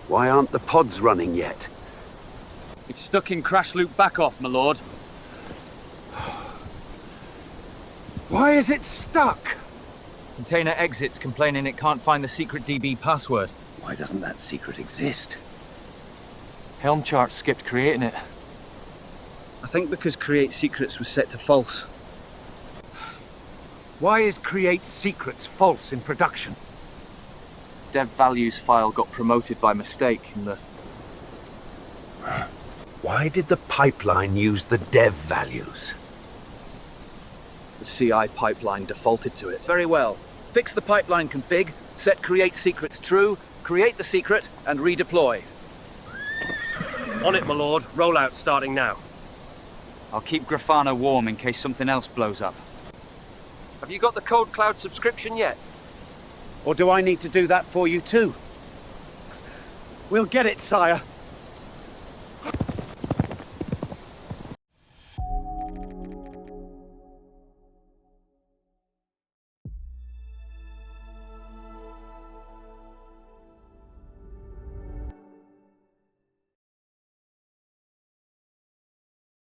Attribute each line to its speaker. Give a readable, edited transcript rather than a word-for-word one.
Speaker 1: Why aren't the pods running yet?
Speaker 2: It's stuck in crash loop back off, my lord.
Speaker 1: Why is it stuck?
Speaker 3: Container exits complaining it can't find the secret DB password.
Speaker 4: Why doesn't that secret exist?
Speaker 3: Helm chart skipped creating it.
Speaker 2: I think because create secrets was set to false.
Speaker 1: Why is create secrets false in production?
Speaker 3: Dev values file got promoted by mistake in the...
Speaker 1: Why did the pipeline use the dev values?
Speaker 2: The CI pipeline defaulted to it. Very well. Fix the pipeline config, set create secrets true, create the secret, and redeploy.
Speaker 5: On it, my lord. Rollout starting now.
Speaker 3: I'll keep Grafana warm in case something else blows up.
Speaker 2: Have you got the KodeKloud subscription yet?
Speaker 1: Or do I need to do that for you too?
Speaker 5: We'll get it, sire.